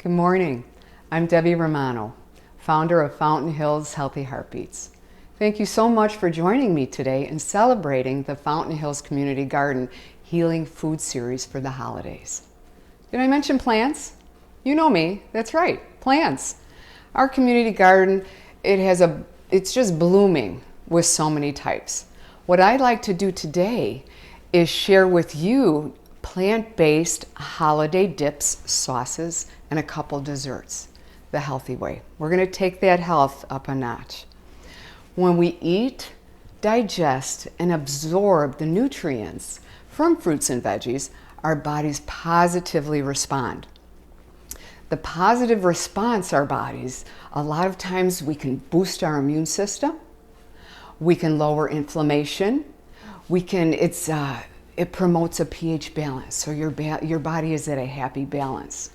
Good morning. I'm Debbie Romano, founder of Fountain Hills Healthy Heartbeats. Thank you so much for joining me today in celebrating the Fountain Hills Community Garden Healing Food Series for the holidays. Did I mention plants? You know me, that's right, plants. Our community garden, it's just blooming with so many types. What I'd like to do today is share with you plant-based holiday dips, sauces, and a couple desserts, the healthy way. We're going to take that health up a notch. When we eat, digest, and absorb the nutrients from fruits and veggies, our bodies positively respond. The positive response our bodies, a lot of times we can boost our immune system, we can lower inflammation, it promotes a pH balance, so your body is at a happy balance.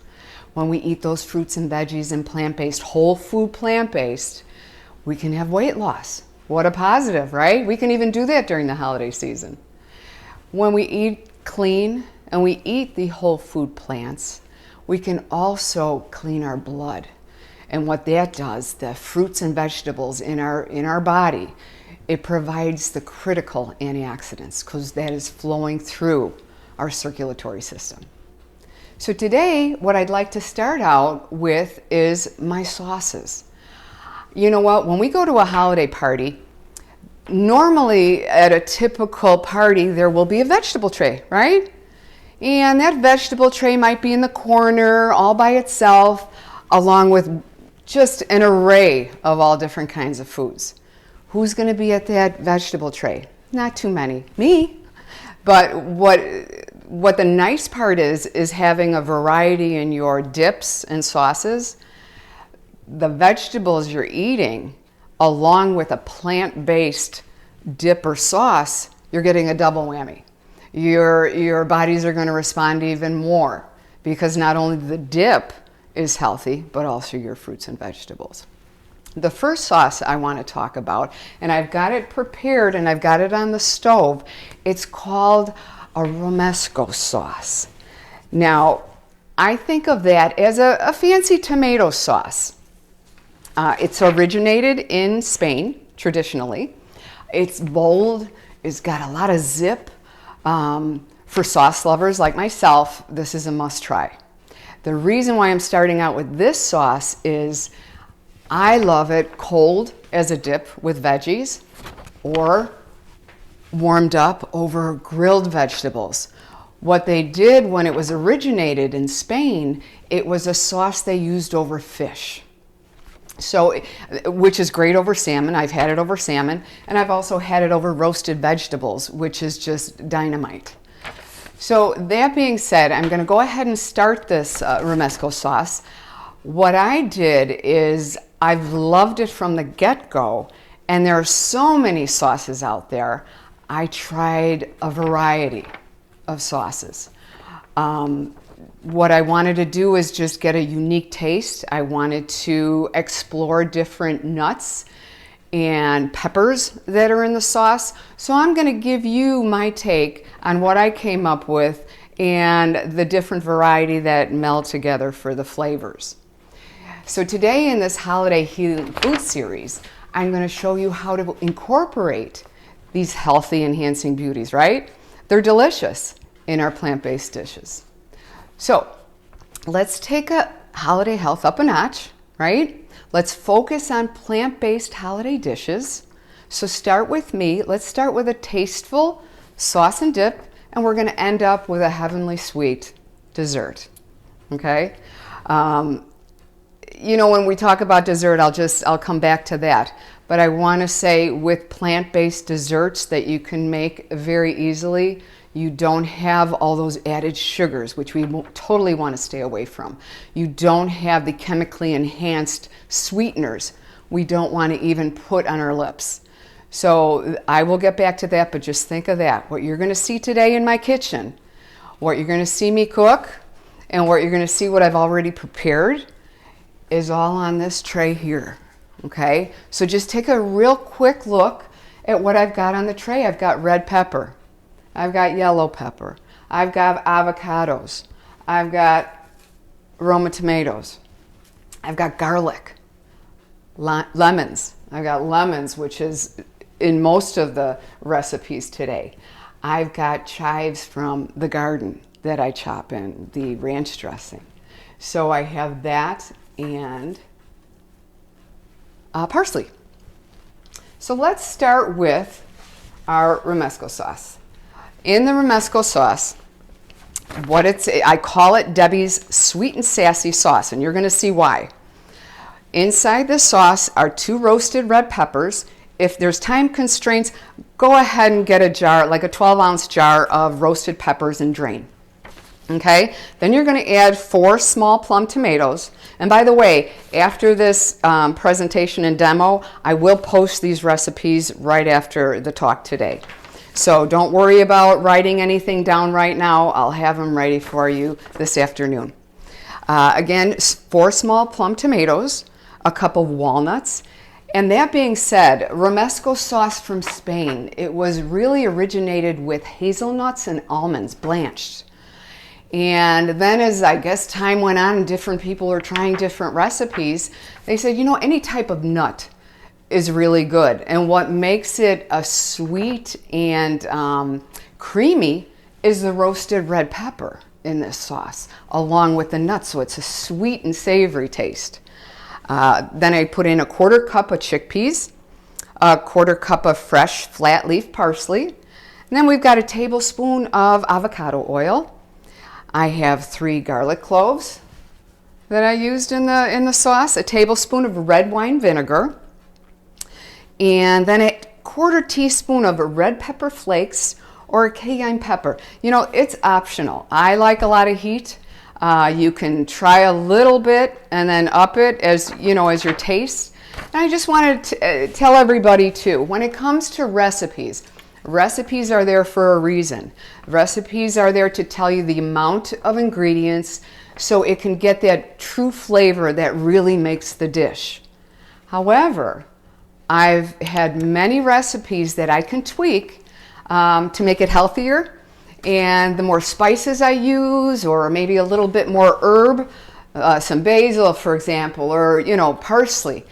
When we eat those fruits and veggies and plant-based, whole food plant-based, we can have weight loss. What a positive, right? We can even do that during the holiday season. When we eat clean and we eat the whole food plants, we can also clean our blood. And what that does, the fruits and vegetables in our body, it provides the critical antioxidants because that is flowing through our circulatory system. So today, what I'd like to start out with is my sauces. You know what? When we go to a holiday party, normally at a typical party, there will be a vegetable tray, right? And that vegetable tray might be in the corner all by itself, along with just an array of all different kinds of foods. Who's going to be at that vegetable tray? Not too many. Me. But what the nice part is having a variety in your dips and sauces. The vegetables you're eating, along with a plant-based dip or sauce, you're getting a double whammy. Your bodies are going to respond even more because not only the dip is healthy, but also your fruits and vegetables. The first sauce I want to talk about, and I've got it prepared and I've got it on the stove, it's called a Romano sauce. Now, I think of that as a fancy tomato sauce. It's originated in Spain, traditionally. It's bold, it's got a lot of zip. For sauce lovers like myself, this is a must try. The reason why I'm starting out with this sauce is I love it cold as a dip with veggies or warmed up over grilled vegetables. What they did when it was originated in Spain, it was a sauce they used over fish. So, which is great over salmon. I've had it over salmon, and I've also had it over roasted vegetables, which is just dynamite. So that being said, I'm going to go ahead and start this Romano sauce. What I did is I've loved it from the get-go, and there are so many sauces out there. I tried a variety of sauces. What I wanted to do is just get a unique taste. I wanted to explore different nuts and peppers that are in the sauce. So I'm going to give you my take on what I came up with and the different variety that meld together for the flavors. So today in this holiday healing food series, I'm going to show you how to incorporate these healthy enhancing beauties, right? They're delicious in our plant-based dishes. So let's take a holiday health up a notch, right? Let's focus on plant-based holiday dishes. So start with me. Let's start with a tasteful sauce and dip, and we're going to end up with a heavenly sweet dessert, okay? When we talk about dessert, I'll come back to that. But I want to say with plant-based desserts that you can make very easily, you don't have all those added sugars, which we totally want to stay away from. You don't have the chemically enhanced sweeteners we don't want to even put on our lips. So I will get back to that, but just think of that. What you're going to see today in my kitchen, what you're going to see me cook, and what you're going to see what I've already prepared is all on this tray here, okay? So just take a real quick look at what I've got on the tray. I've got red pepper. I've got yellow pepper. I've got avocados. I've got Roma tomatoes. I've got garlic, lemons. I've got lemons, which is in most of the recipes today. I've got chives from the garden that I chop in the ranch dressing. So I have that and parsley. So let's start with our romesco sauce. In the romesco sauce, I call it Debbie's sweet and sassy sauce, and you're going to see why. Inside the sauce are 2 roasted red peppers. If there's time constraints, go ahead and get a jar, like a 12-ounce jar of roasted peppers and drain. Okay, then you're going to add 4 small plum tomatoes. And by the way, after this presentation and demo, I will post these recipes right after the talk today. So don't worry about writing anything down right now. I'll have them ready for you this afternoon. Again, 4 small plum tomatoes, a cup of walnuts. And that being said, romesco sauce from Spain, it was really originated with hazelnuts and almonds blanched. And then as I guess time went on and different people were trying different recipes, they said, you know, any type of nut is really good. And what makes it a sweet and creamy is the roasted red pepper in this sauce, along with the nuts. So it's a sweet and savory taste. Then I put in a 1/4 cup of chickpeas, a 1/4 cup of fresh flat leaf parsley. And then we've got a tablespoon of avocado oil. I have 3 garlic cloves that I used in the sauce, a tablespoon of red wine vinegar, and then a 1/4 teaspoon of red pepper flakes or a cayenne pepper. You know, it's optional. I like a lot of heat. You can try a little bit and then up it as, you know, as your taste. And I just wanted to tell everybody too, when it comes to recipes, recipes are there for a reason. Recipes are there to tell you the amount of ingredients so it can get that true flavor that really makes the dish. However, I've had many recipes that I can tweak to make it healthier. And the more spices I use, or maybe a little bit more herb, some basil, for example, or, you know, parsley,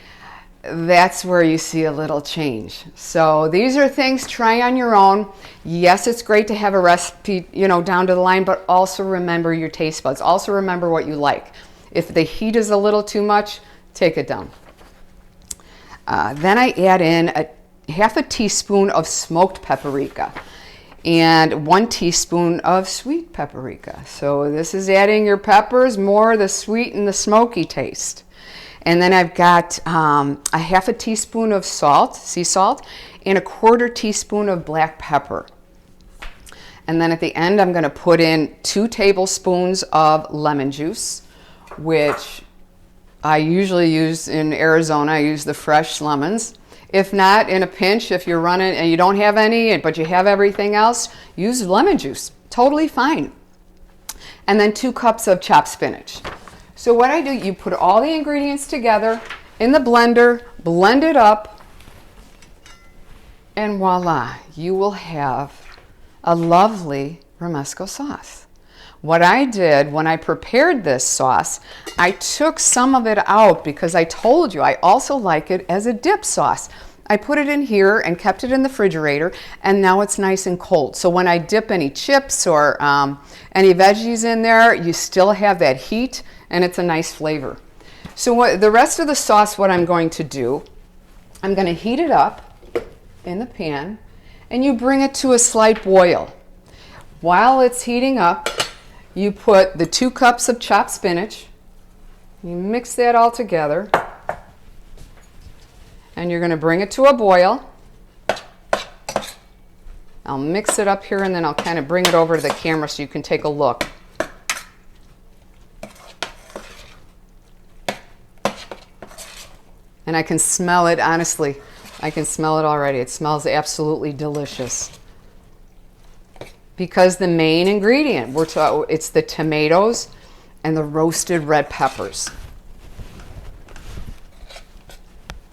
that's where you see a little change. So these are things, try on your own. Yes, it's great to have a recipe, you know, down to the line, but also remember your taste buds. Also remember what you like. If the heat is a little too much, take it down. Then I add in a 1/2 teaspoon of smoked paprika and 1 teaspoon of sweet paprika. So this is adding your peppers, more the sweet and the smoky taste. And then I've got a 1/2 teaspoon of salt, sea salt, and a 1/4 teaspoon of black pepper. And then at the end, I'm going to put in 2 tablespoons of lemon juice, which I usually use in Arizona. I use the fresh lemons. If not, in a pinch, if you're running and you don't have any, but you have everything else, use lemon juice. Totally fine. And then 2 cups of chopped spinach. So what I do, you put all the ingredients together in the blender, blend it up, and voila, you will have a lovely romesco sauce. What I did when I prepared this sauce, I took some of it out because I told you I also like it as a dip sauce. I put it in here and kept it in the refrigerator, and now it's nice and cold. So when I dip any chips or any veggies in there, you still have that heat, and it's a nice flavor. So the rest of the sauce, what I'm going to do, I'm going to heat it up in the pan, and you bring it to a slight boil. While it's heating up, you put the 2 cups of chopped spinach, you mix that all together, and you're going to bring it to a boil. I'll mix it up here, and then I'll kind of bring it over to the camera so you can take a look. And I can smell it, honestly. I can smell it already. It smells absolutely delicious. Because the main ingredient, it's the tomatoes and the roasted red peppers.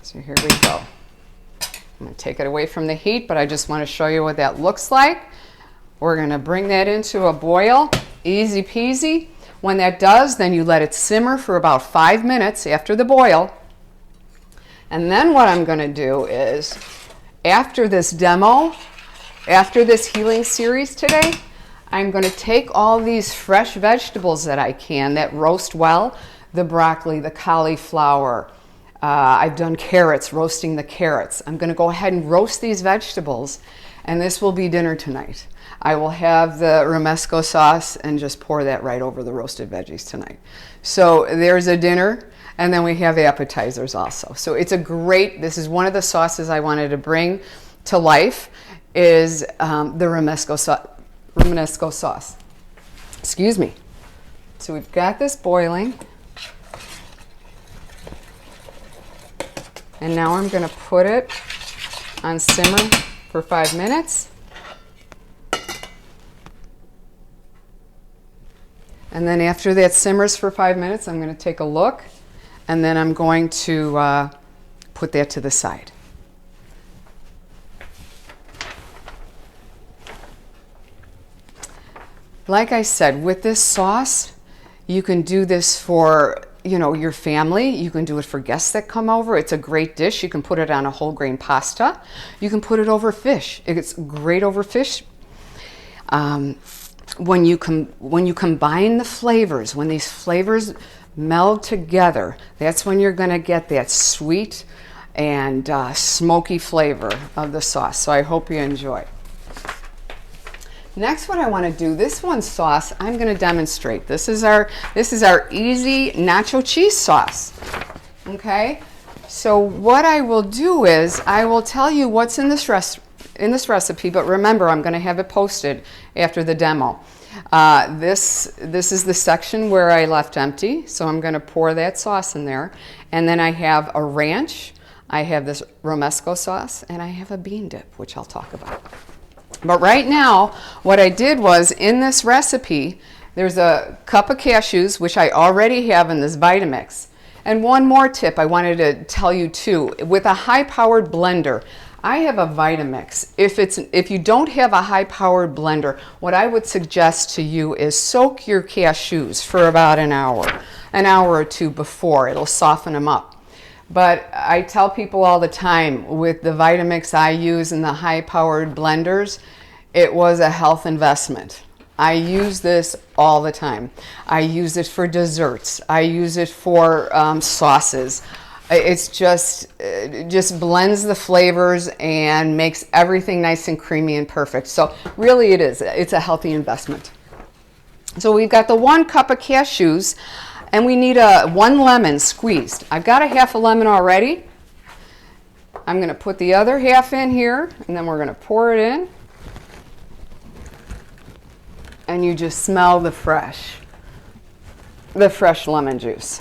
So here we go. I'm going to take it away from the heat, but I just want to show you what that looks like. We're going to bring that into a boil, easy peasy. When that does, then you let it simmer for about 5 minutes after the boil. And then what I'm going to do is, after this demo, after this healing series today, I'm going to take all these fresh vegetables that I can that roast well, the broccoli, the cauliflower. I've done carrots, roasting the carrots. I'm going to go ahead and roast these vegetables, and this will be dinner tonight. I will have the romesco sauce and just pour that right over the roasted veggies tonight. So there's a dinner, and then we have appetizers also. So it's a great, this is one of the sauces I wanted to bring to life, is the romesco sauce. Excuse me. So we've got this boiling. And now I'm going to put it on simmer for 5 minutes. And then after that simmers for 5 minutes, I'm going to take a look, and then I'm going to put that to the side. Like I said, with this sauce, you can do this for, you know, your family. You can do it for guests that come over. It's a great dish. You can put it on a whole grain pasta. You can put it over fish. It's great over fish. When you combine the flavors, when these flavors meld together, that's when you're going to get that sweet and smoky flavor of the sauce. So I hope you enjoy. Next, what I want to do, this one sauce, I'm going to demonstrate. This is our easy nacho cheese sauce. Okay, so what I will do is I will tell you what's in this recipe, but remember, I'm going to have it posted after the demo. This is the section where I left empty, so I'm going to pour that sauce in there, and then I have a ranch, I have this romesco sauce, and I have a bean dip, which I'll talk about. But right now, what I did was, in this recipe, there's a cup of cashews, which I already have in this Vitamix. And one more tip I wanted to tell you too. With a high-powered blender, I have a Vitamix. If you don't have a high-powered blender, what I would suggest to you is soak your cashews for about an hour or two before. It'll soften them up. But I tell people all the time, with the Vitamix I use in the high-powered blenders, it was a health investment. I use this all the time. I use it for desserts. I use it for sauces. It just blends the flavors and makes everything nice and creamy and perfect. So really it's a healthy investment. So we've got the 1 cup of cashews, and we need 1 lemon squeezed. I've got a half a lemon already. I'm going to put the other half in here, and then we're going to pour it in. And you just smell the fresh lemon juice.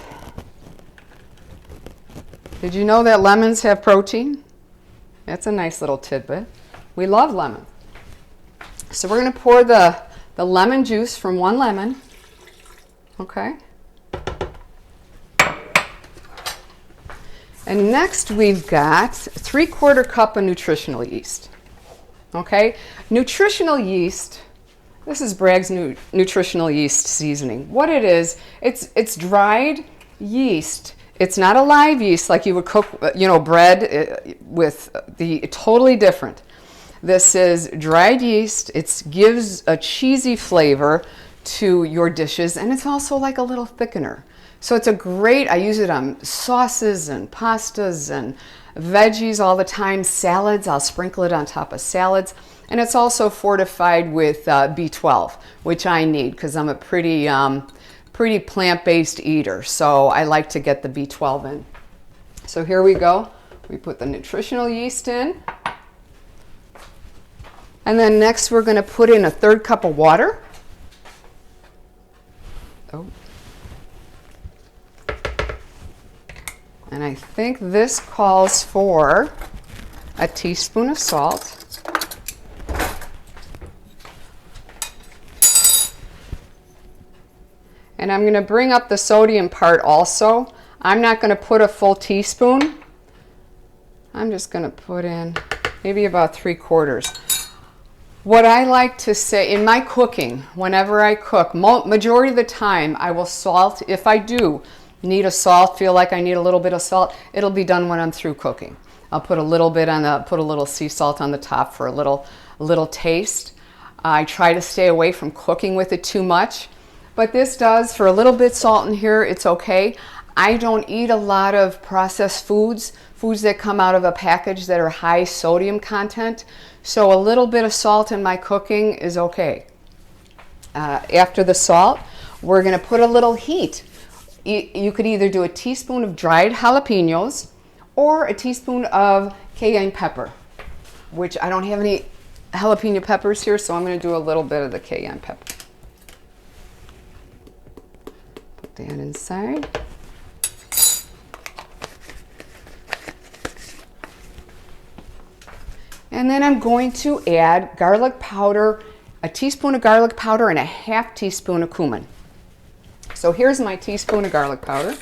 Did you know that lemons have protein? That's a nice little tidbit. We love lemon. So we're going to pour the lemon juice from 1 lemon. Okay. And next we've got 3/4 cup of nutritional yeast. Okay, nutritional yeast, this is Bragg's nutritional yeast seasoning. What it is, it's dried yeast. It's not a live yeast like you would cook, bread with. Totally different. This is dried yeast. It gives a cheesy flavor to your dishes, and it's also like a little thickener. So it's I use it on sauces and pastas and veggies all the time, salads. I'll sprinkle it on top of salads. And it's also fortified with B12, which I need because I'm a pretty plant-based eater. So I like to get the B12 in. So here we go. We put the nutritional yeast in. And then next we're going to put in 1/3 cup of water. Oh. And I think this calls for a teaspoon of salt. And I'm going to bring up the sodium part also. I'm not going to put a full teaspoon. I'm just going to put in maybe about 3/4. What I like to say in my cooking, whenever I cook, majority of the time I will salt. If I do need a salt, feel like I need a little bit of salt, it'll be done when I'm through cooking. I'll put a little bit put a little sea salt on the top for a little taste. I try to stay away from cooking with it too much, but this does, for a little bit salt in here, it's okay. I don't eat a lot of processed foods that come out of a package that are high sodium content. So a little bit of salt in my cooking is okay. After the salt, we're going to put a little heat. You could either do a teaspoon of dried jalapenos or a teaspoon of cayenne pepper, which I don't have any jalapeno peppers here, so I'm going to do a little bit of the cayenne pepper. Put that inside. And then I'm going to add garlic powder, a teaspoon of garlic powder and a half teaspoon of cumin. So here's my teaspoon of garlic powder.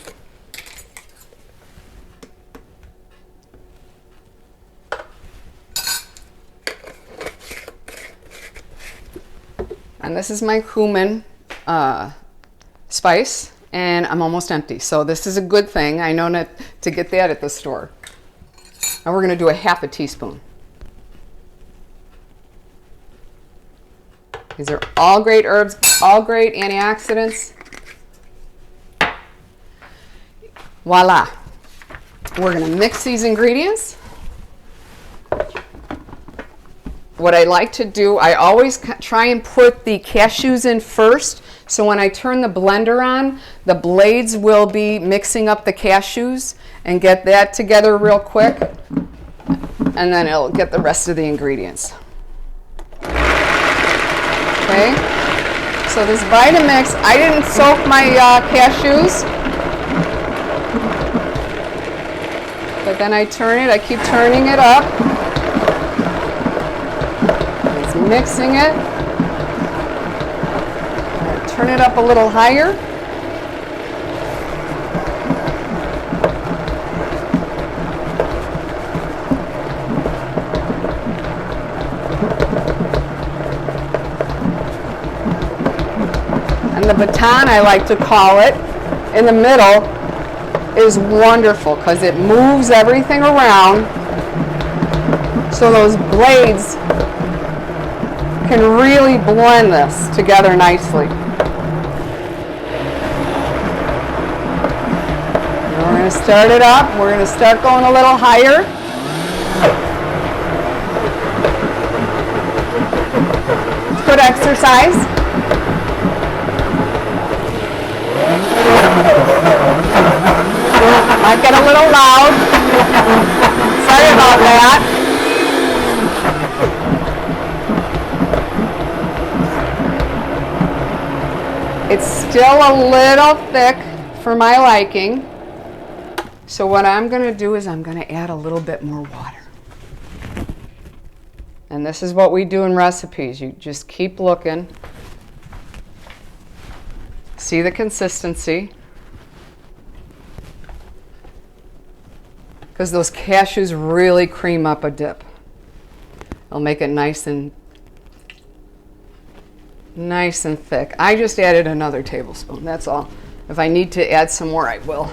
And this is my cumin spice, and I'm almost empty. So this is a good thing. I know not to get that at the store. And we're going to do a half a teaspoon. These are all great herbs, all great antioxidants. Voila. We're going to mix these ingredients. What I like to do, I always try and put the cashews in first, so when I turn the blender on, the blades will be mixing up the cashews and get that together real quick, and then it'll get the rest of the ingredients. Okay, so this Vitamix, I didn't soak my cashews, but then I turn it, I keep turning it up. It's mixing it. Turn it up a little higher. And the baton, I like to call it, in the middle is wonderful because it moves everything around so those blades can really blend this together nicely. And we're going to start it up. We're going to start going a little higher. It's good exercise. Might get a little loud. Sorry about that. It's still a little thick for my liking. So what I'm going to do is I'm going to add a little bit more water. And this is what we do in recipes. You just keep looking. See the consistency. Because those cashews really cream up a dip. It'll make it nice and thick. I just added another tablespoon, that's all. If I need to add some more, I will.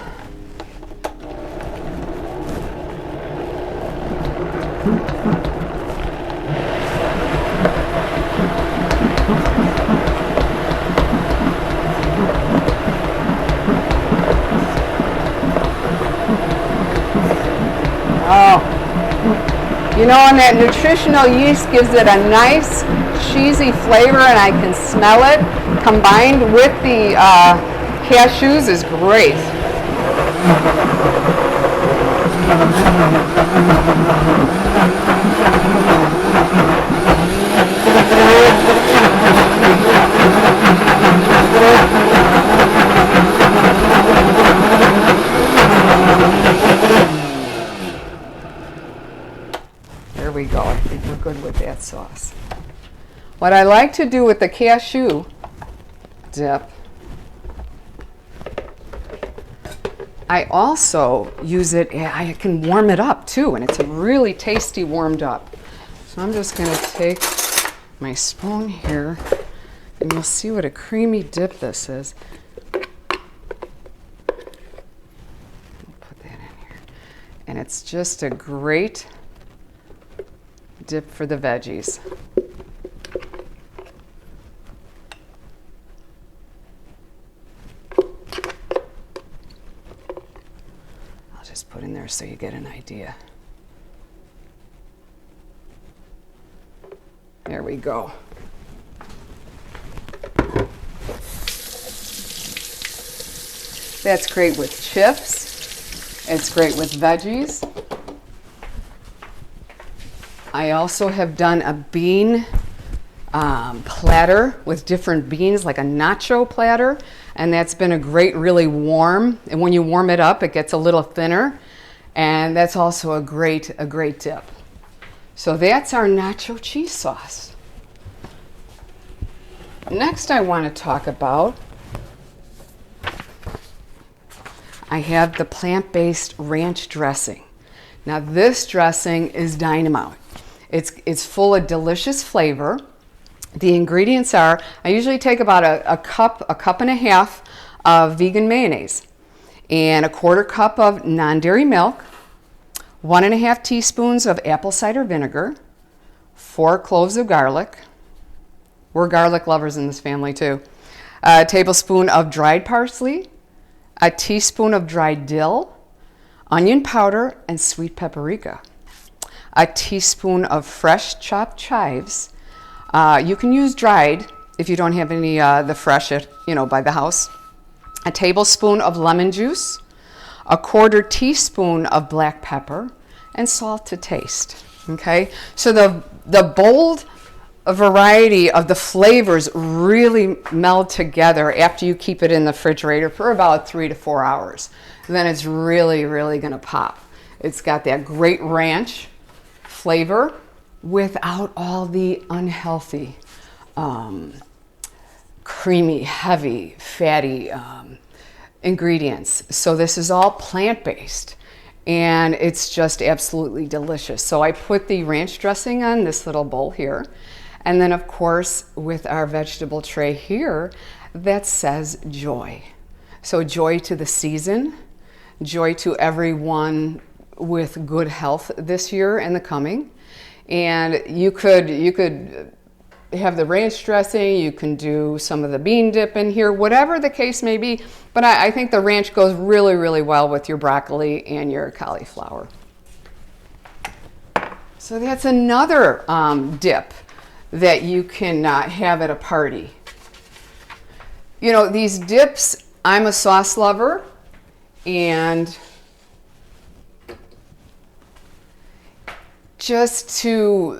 Oh, you know, and that nutritional yeast gives it a nice cheesy flavor, and I can smell it. Combined with the cashews is great. There we go. I think we're good with that sauce. What I like to do with the cashew dip, I also use it, I can warm it up too, and it's really tasty warmed up. So I'm just going to take my spoon here, and you'll see what a creamy dip this is. Put that in here. And it's just a great dip for the veggies. I'll just put in there so you get an idea. There we go. That's great with chips. It's great with veggies. I also have done a bean platter with different beans, like a nacho platter, and that's been a great, really warm, and when you warm it up, it gets a little thinner, and that's also a great dip. So that's our nacho cheese sauce. Next, I want to talk about, I have the plant-based ranch dressing. Now this dressing is dynamite. It's full of delicious flavor. The ingredients are, I usually take about a cup and a half of vegan mayonnaise, and a 1/4 cup of non-dairy milk, 1.5 teaspoons of apple cider vinegar, 4 cloves of garlic. We're garlic lovers in this family too. A tablespoon of dried parsley, a teaspoon of dried dill, onion powder, and sweet paprika. A teaspoon of fresh chopped chives. You can use dried if you don't have any the fresh by the house. A tablespoon of lemon juice, a 1/4 teaspoon of black pepper, and salt to taste. Okay, so the bold variety of the flavors really meld together after you keep it in the refrigerator for about 3 to 4 hours. Then it's really, really gonna pop. It's got that great ranch flavor without all the unhealthy, creamy, heavy, fatty ingredients. So this is all plant-based, and it's just absolutely delicious. So I put the ranch dressing on this little bowl here, and then of course with our vegetable tray here that says joy. So joy to the season, joy to everyone with good health this year and the coming. And you could have the ranch dressing, you can do some of the bean dip in here, whatever the case may be, but I think the ranch goes really, really well with your broccoli and your cauliflower. So that's another dip that you can have at a party. You know, these dips, I'm a sauce lover, and just to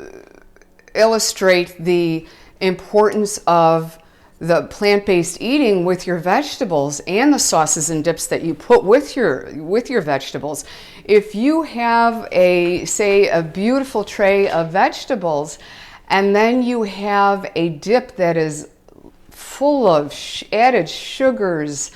illustrate the importance of the plant-based eating with your vegetables and the sauces and dips that you put with your vegetables. If you have say a beautiful tray of vegetables, and then you have a dip that is full of added sugars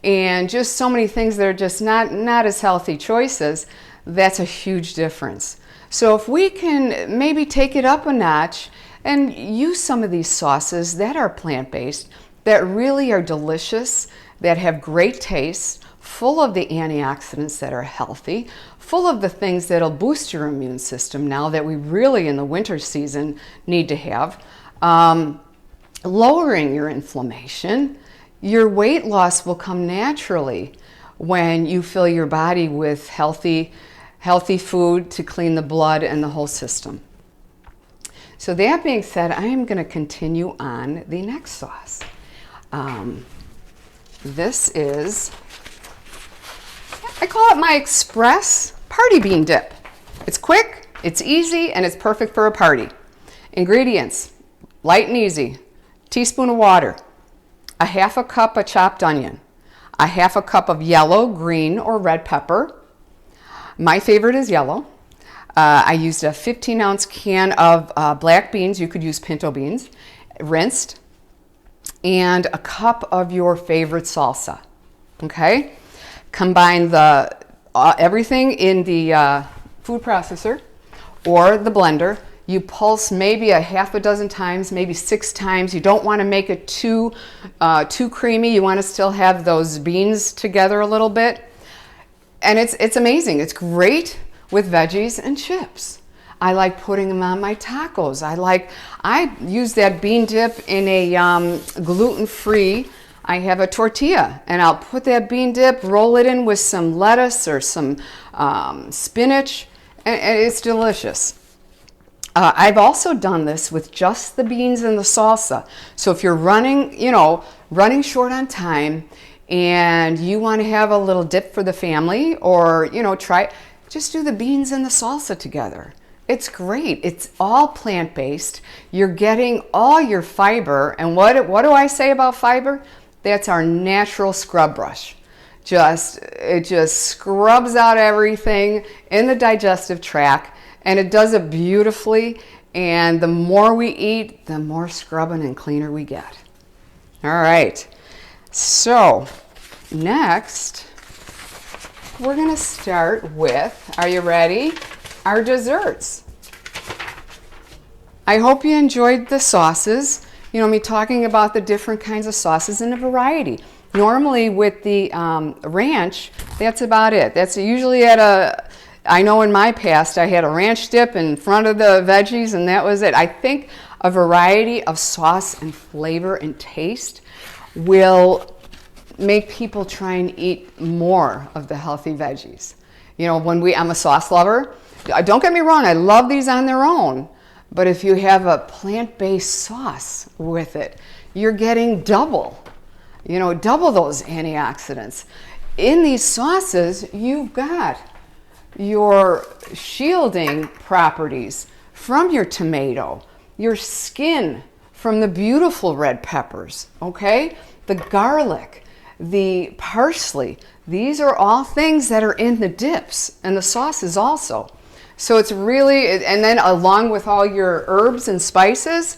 and just so many things that are just not as healthy choices, that's a huge difference. So if we can maybe take it up a notch and use some of these sauces that are plant-based, that really are delicious, that have great taste, full of the antioxidants that are healthy, full of the things that'll boost your immune system now that we really in the winter season need to have, lowering your inflammation. Your weight loss will come naturally when you fill your body with healthy food to clean the blood and the whole system. So that being said, I am going to continue on the next sauce. This is, I call it my express party bean dip. It's quick, it's easy, and it's perfect for a party. Ingredients, light and easy. Teaspoon of water, a 1/2 cup of chopped onion, a 1/2 cup of yellow, green, or red pepper. My favorite is yellow. I used a 15-ounce can of black beans. You could use pinto beans, rinsed, and a cup of your favorite salsa. Okay? Combine everything in the food processor or the blender. You pulse maybe a half a dozen times, maybe 6 times. You don't want to make it too creamy. You want to still have those beans together a little bit. And it's amazing. It's great with veggies and chips. I like putting them on my tacos. I use that bean dip in a gluten-free. I have a tortilla, and I'll put that bean dip, roll it in with some lettuce or some spinach, and it's delicious. I've also done this with just the beans and the salsa. So if you're running short on time and you want to have a little dip for the family, or, just do the beans and the salsa together. It's great. It's all plant-based. You're getting all your fiber. And what do I say about fiber? That's our natural scrub brush. It just scrubs out everything in the digestive tract, and it does it beautifully. And the more we eat, the more scrubbing and cleaner we get. All right. So next, we're going to start with, are you ready? Our desserts. I hope you enjoyed the sauces. Me talking about the different kinds of sauces and a variety. Normally with the ranch, that's about it. That's usually I know in my past I had a ranch dip in front of the veggies and that was it. I think a variety of sauce and flavor and taste will make people try and eat more of the healthy veggies. I'm a sauce lover. Don't get me wrong, I love these on their own. But if you have a plant-based sauce with it, you're getting double those antioxidants. In these sauces, you've got your shielding properties from your tomato, your skin from the beautiful red peppers, okay? The garlic, the parsley, these are all things that are in the dips and the sauces also. So it's really, and then along with all your herbs and spices,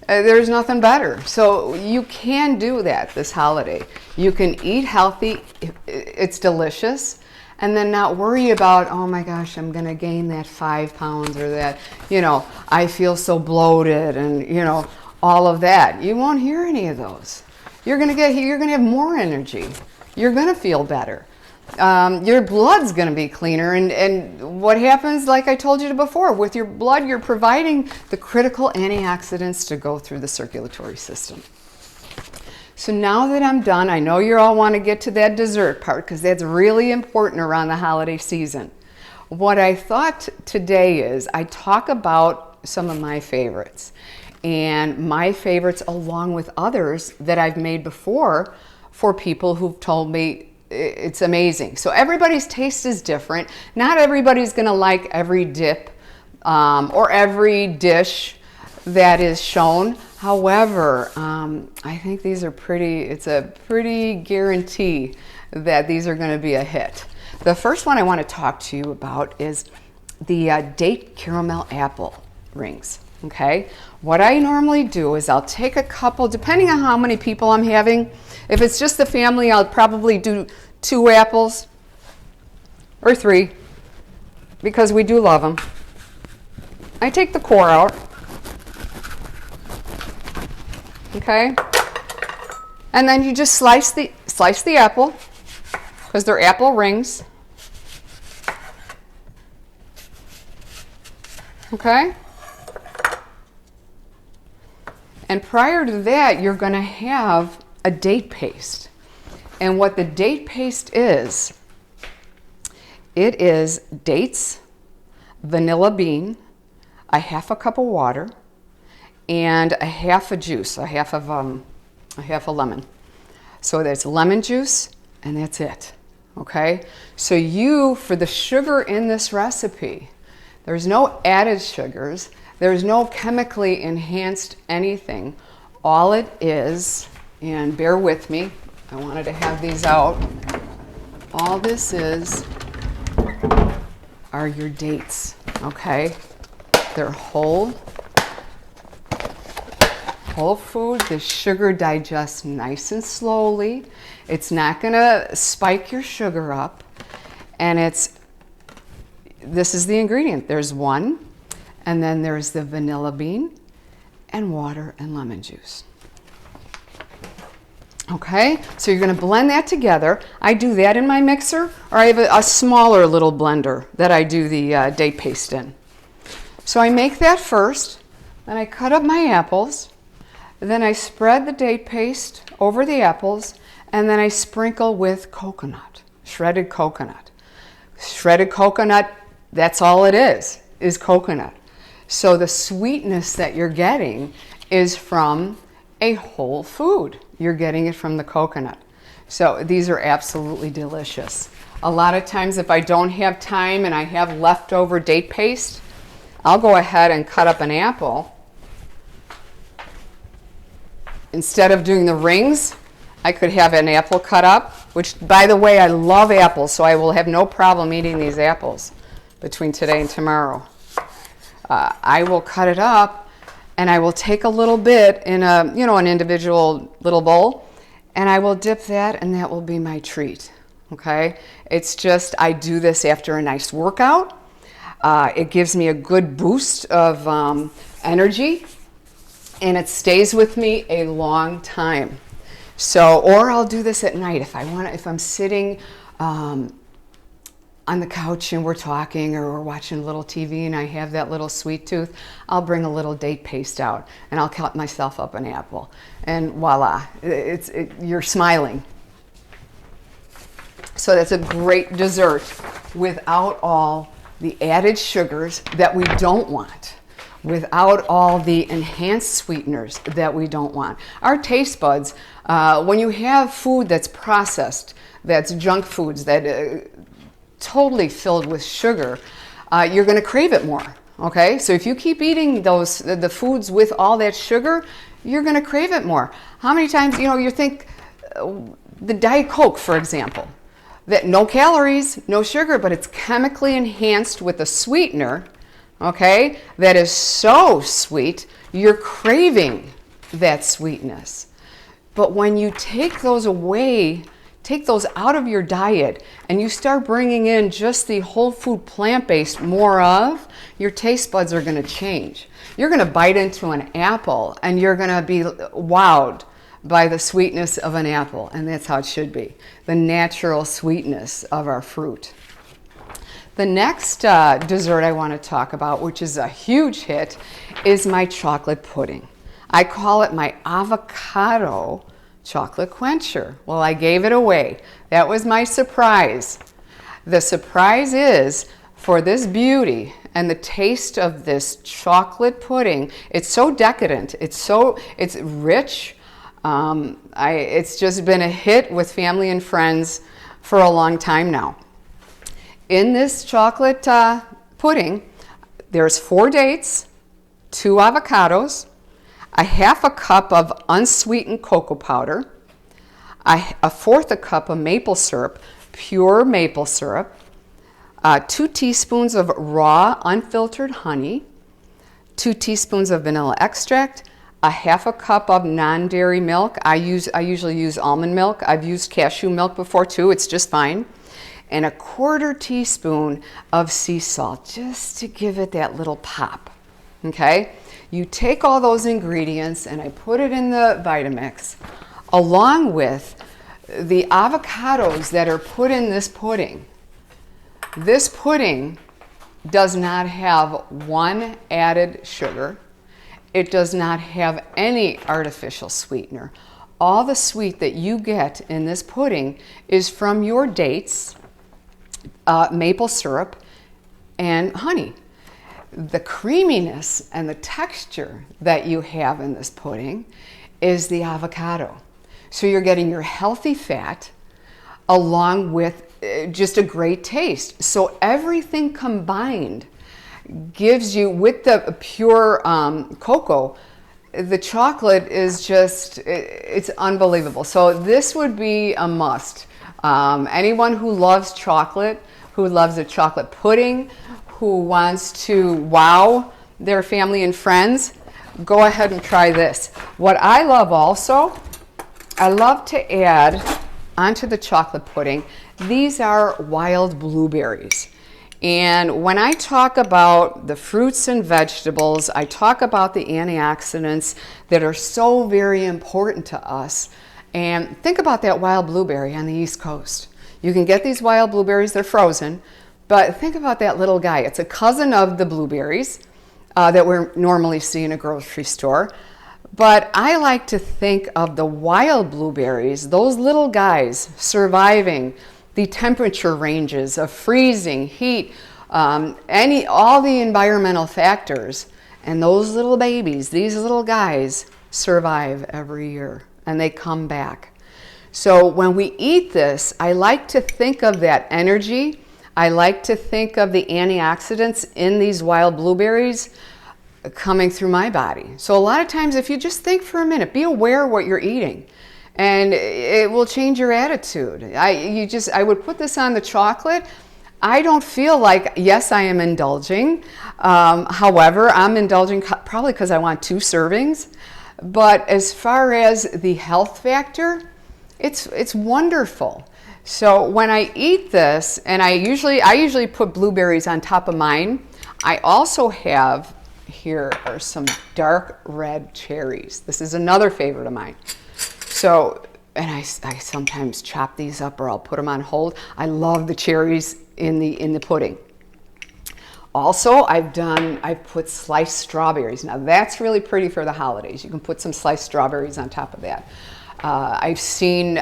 there's nothing better. So you can do that this holiday. You can eat healthy, it's delicious, and then not worry about, oh my gosh, I'm gonna gain that 5 pounds or that, I feel so bloated and, all of that. You won't hear any of those. You're gonna have more energy. You're gonna feel better. Your blood's going to be cleaner, and what happens, like I told you before, with your blood, you're providing the critical antioxidants to go through the circulatory system. So now that I'm done, I know you all want to get to that dessert part because that's really important around the holiday season. What I thought today is I talk about some of my favorites, and my favorites along with others that I've made before for people who've told me it's amazing. So everybody's taste is different. Not everybody's going to like every dip or every dish that is shown. However, I think these are it's a pretty guarantee that these are going to be a hit. The first one I want to talk to you about is the date caramel apple rings. Okay, what I normally do is I'll take a couple, depending on how many people I'm having. If it's just the family, I'll probably do 2 apples or 3 because we do love them. I take the core out. Okay, and then you just slice the apple because they're apple rings. Okay. And prior to that, you're going to have a date paste. And what the date paste is, it is dates, vanilla bean, a half a cup of water, and a half a juice, a half a lemon. So that's lemon juice, and that's it. Okay? So for the sugar in this recipe, there's no added sugars. There's no chemically enhanced anything. All it is, and bear with me, I wanted to have these out. All this are your dates, okay? They're whole food. The sugar digests nice and slowly. It's not gonna spike your sugar up. And this is the ingredient. There's 1. And then there's the vanilla bean and water and lemon juice. Okay, so you're going to blend that together. I do that in my mixer, or I have a smaller little blender that I do the date paste in. So I make that first, then I cut up my apples, then I spread the date paste over the apples, and then I sprinkle with coconut, shredded coconut. Shredded coconut, that's all it is coconut. So the sweetness that you're getting is from a whole food. You're getting it from the coconut. So these are absolutely delicious. A lot of times if I don't have time and I have leftover date paste, I'll go ahead and cut up an apple. Instead of doing the rings, I could have an apple cut up, which, by the way, I love apples, so I will have no problem eating these apples between today and tomorrow. I will cut it up, and I will take a little bit in a, an individual little bowl, and I will dip that, and that will be my treat. Okay? It's just, I do this after a nice workout. It gives me a good boost of energy, and it stays with me a long time. So, or I'll do this at night if I'm sitting on the couch and we're talking, or we're watching a little TV and I have that little sweet tooth, I'll bring a little date paste out and I'll cut myself up an apple, and voila, you're smiling. So that's a great dessert without all the added sugars that we don't want, without all the enhanced sweeteners that we don't want. Our taste buds, when you have food that's processed, that's junk foods, that totally filled with sugar, you're going to crave it more. Okay, so if you keep eating the foods with all that sugar, you're going to crave it more. How many times, you think the Diet Coke, for example, that no calories, no sugar, but it's chemically enhanced with a sweetener, okay, that is so sweet, you're craving that sweetness. But when you take those away, take those out of your diet, and you start bringing in just the whole food plant-based more of, your taste buds are going to change. You're going to bite into an apple and you're going to be wowed by the sweetness of an apple, and that's how it should be, the natural sweetness of our fruit. The next dessert I want to talk about, which is a huge hit, is my chocolate pudding. I call it my avocado chocolate quencher. Well, I gave it away. That was my surprise. The surprise is, for this beauty and the taste of this chocolate pudding, it's so decadent, it's rich. It's just been a hit with family and friends for a long time now. In this chocolate pudding, there's 4 dates, 2 avocados, a half a cup of unsweetened cocoa powder, a 1/4 a cup of maple syrup, pure maple syrup, 2 teaspoons of raw unfiltered honey, 2 teaspoons of vanilla extract, a half a cup of non-dairy milk. I usually use almond milk. I've used cashew milk before too. It's just fine. And a 1/4 teaspoon of sea salt, just to give it that little pop. Okay? You take all those ingredients and I put it in the Vitamix along with the avocados that are put in this pudding. This pudding does not have 1 added sugar. It does not have any artificial sweetener. All the sweet that you get in this pudding is from your dates, maple syrup, and honey. The creaminess and the texture that you have in this pudding is the avocado. So you're getting your healthy fat along with just a great taste. So everything combined gives you, with the pure cocoa, the chocolate is just, it's unbelievable. So this would be a must. Anyone who loves chocolate, who loves a chocolate pudding, who wants to wow their family and friends, go ahead and try this. What I love also, I love to add onto the chocolate pudding, these are wild blueberries. And when I talk about the fruits and vegetables, I talk about the antioxidants that are so very important to us. And think about that wild blueberry on the East Coast. You can get these wild blueberries, they're frozen, but think about that little guy. It's a cousin of the blueberries that we normally see in a grocery store. But I like to think of the wild blueberries, those little guys surviving the temperature ranges of freezing, heat, all the environmental factors. And those little babies, these little guys, survive every year and they come back. So when we eat this, I like to think of that energy. I like to think of the antioxidants in these wild blueberries coming through my body. So a lot of times, if you just think for a minute, be aware of what you're eating, and it will change your attitude. I would put this on the chocolate. I don't feel like, yes, I am indulging. However, I'm indulging probably because I want 2 servings. But as far as the health factor, it's wonderful. So when I eat this, and I usually put blueberries on top of mine. I also have, here are some dark red cherries. This is another favorite of mine. So, and I sometimes chop these up or I'll put them on hold. I love the cherries in the pudding. Also, I've put sliced strawberries. Now that's really pretty for the holidays. You can put some sliced strawberries on top of that. I've seen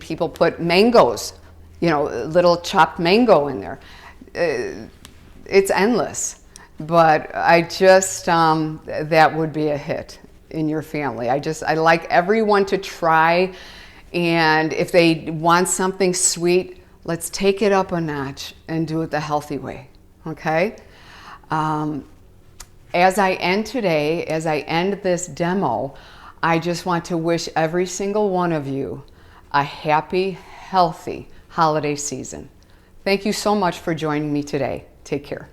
people put mangoes, little chopped mango in there. It's endless, but I just that would be a hit in your family. I like everyone to try, and if they want something sweet, let's take it up a notch and do it the healthy way. Okay. As I end today, as I end this demo, I just want to wish every single one of you a happy, healthy holiday season. Thank you so much for joining me today. Take care.